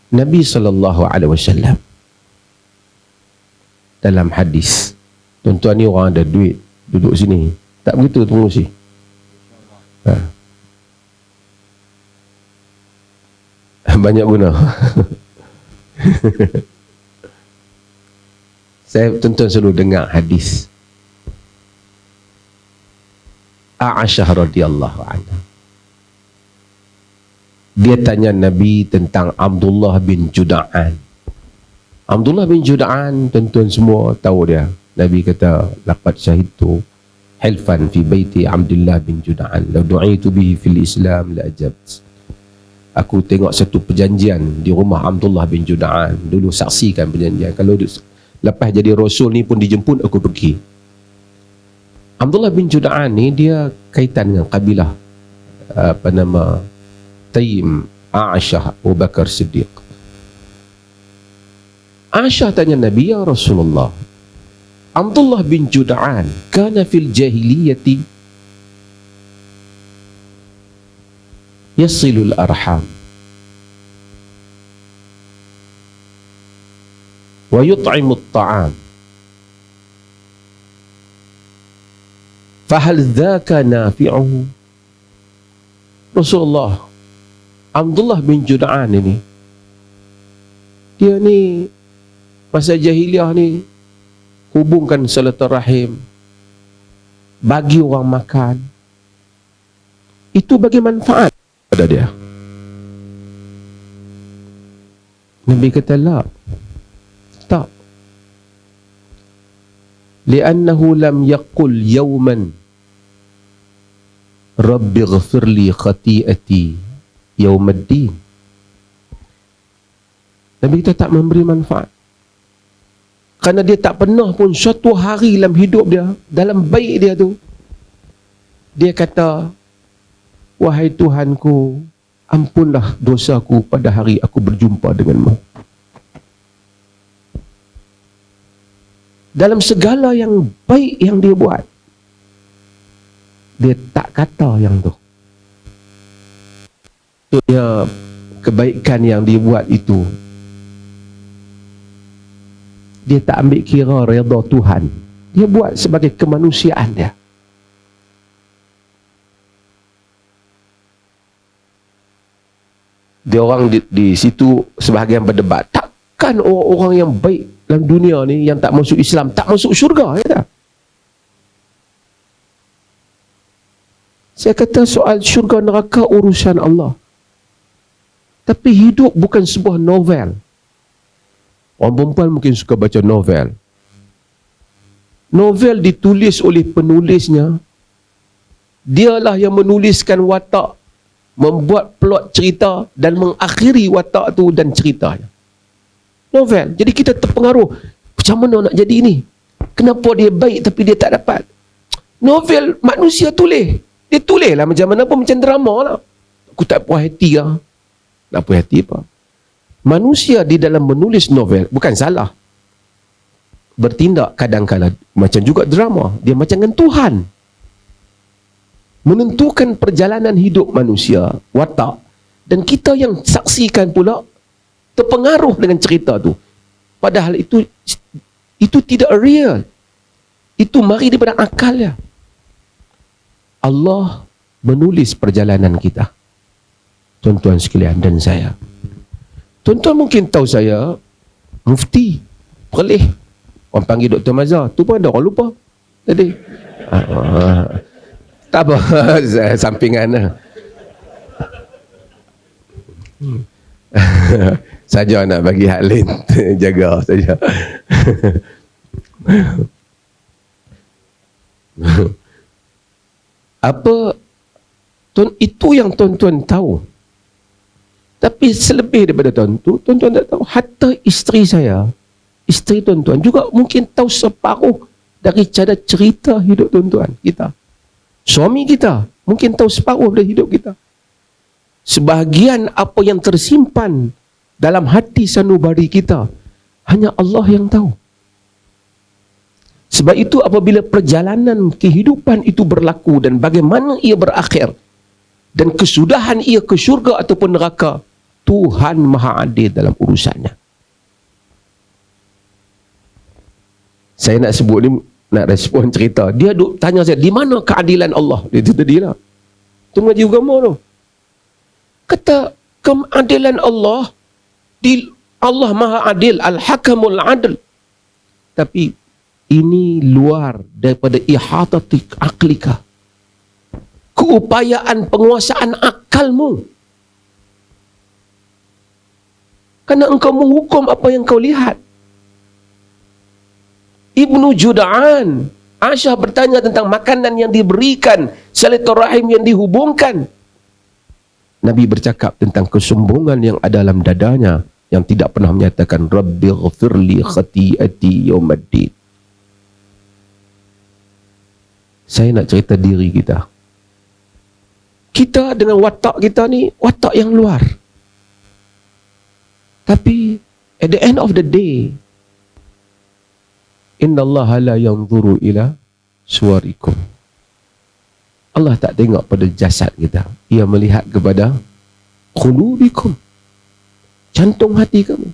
Nabi SAW dalam hadis, tuan-tuan ni orang ada duit duduk sini, tak begitu Tuan Musi? Banyak guna. Saya tuan-tuan selalu dengar hadis Aisyah radhiyallahu anha. Dia tanya Nabi tentang Abdullah bin Juda'an. Abdullah bin Juda'an, tuan-tuan semua tahu dia. Nabi kata, laqad syahidtu hilfan fi baiti Abdullah bin Juda'an, law du'itu bihi fil Islam la ajabt. Aku tengok satu perjanjian di rumah Abdullah bin Juda'an. Dulu saksikan perjanjian. Kalau lepas jadi Rasul ni pun dijemput, aku pergi. Abdullah bin Juda'an ni dia kaitan dengan kabilah Taim, Aisyah, Abu Bakar Siddiq. Aisyah tanya Nabi, ya Rasulullah, Abdullah bin Juda'an kana fil jahiliyati yasilul arham wa yut'imut ta'am, fahal dhaka nafi'uhu? Rasulullah, Abdullah bin Juda'an ini, dia ni masa jahiliah ni hubungkan silaturahim, bagi orang makan, itu bagi manfaat pada dia. Nabi kata, la, tak, li'annahu lam yaqul yawman Rabbi ghafirli khati'ati yawmaddin. Nabi kita tak memberi manfaat, kerana dia tak pernah pun suatu hari dalam hidup dia, dalam baik dia tu, dia kata, wahai Tuhanku, ampunlah dosaku pada hari aku berjumpa denganmu. Dalam segala yang baik yang dia buat, dia tak kata yang tu. Dia kebaikan yang dia buat itu, dia tak ambil kira redha Tuhan. Dia buat sebagai kemanusiaan dia. Dia orang di situ sebahagian berdebat, takkan orang-orang yang baik dalam dunia ni yang tak masuk Islam tak masuk syurga, ya tak? Saya kata soal syurga neraka urusan Allah. Tapi hidup bukan sebuah novel. Orang perempuan mungkin suka baca novel. Novel ditulis oleh penulisnya. Dialah yang menuliskan watak, membuat plot cerita dan mengakhiri watak tu dan ceritanya. Novel. Jadi kita terpengaruh. Macam mana nak jadi ni? Kenapa dia baik tapi dia tak dapat? Novel manusia tulis. Dia tulis lah macam mana pun, macam drama lah. Aku tak puas hati lah. Tak puas hati apa? Manusia di dalam menulis novel bukan salah. Bertindak kadang-kadang macam juga drama. Dia macam dengan Tuhan. Menentukan perjalanan hidup manusia, watak. Dan kita yang saksikan pula terpengaruh dengan cerita tu. Padahal itu tidak real. Itu mari daripada akal ya. Allah menulis perjalanan kita, tuan-tuan sekalian dan saya. Tuan-tuan mungkin tahu saya mufti, perleh. Orang panggil Dr. Mazhar. Tu pun ada orang lupa tadi. Tak apa, sampingan lah. Saja nak bagi hak lain, jaga saja. Apa itu yang tuan-tuan tahu. Tapi selebih daripada tuan-tuan tak tahu. Hatta isteri saya, isteri tuan-tuan juga mungkin tahu separuh dari cara cerita hidup tuan-tuan kita. Suami kita mungkin tahu separuh dari hidup kita. Sebahagian apa yang tersimpan dalam hati sanubari kita, hanya Allah yang tahu. Sebab itu apabila perjalanan kehidupan itu berlaku dan bagaimana ia berakhir dan kesudahan ia ke syurga ataupun neraka, Tuhan Maha Adil dalam urusannya. Saya nak sebut ni, nak respon cerita. Dia duk tanya saya, di mana keadilan Allah? Dia tu tadi lah. Tu mengaji agama tu. Kata, keadilan Allah, Allah Maha Adil, Al-Hakamul Adil. Tapi ini luar daripada ihatati aklika. Keupayaan penguasaan akalmu. Kerana engkau menghukum apa yang kau lihat. Ibnu Juda'an, Aisyah bertanya tentang makanan yang diberikan, silaturahim yang dihubungkan. Nabi bercakap tentang kesombongan yang ada dalam dadanya, yang tidak pernah menyatakan Rabbi ghafirli khati'ati yawmaddin. Saya nak cerita diri kita. Kita dengan watak kita ni, watak yang luar. Tapi at the end of the day, innallaha la yanzuru ila suwarikum. Allah tak tengok pada jasad kita. Ia melihat kepada qulubikum, jantung hati kamu.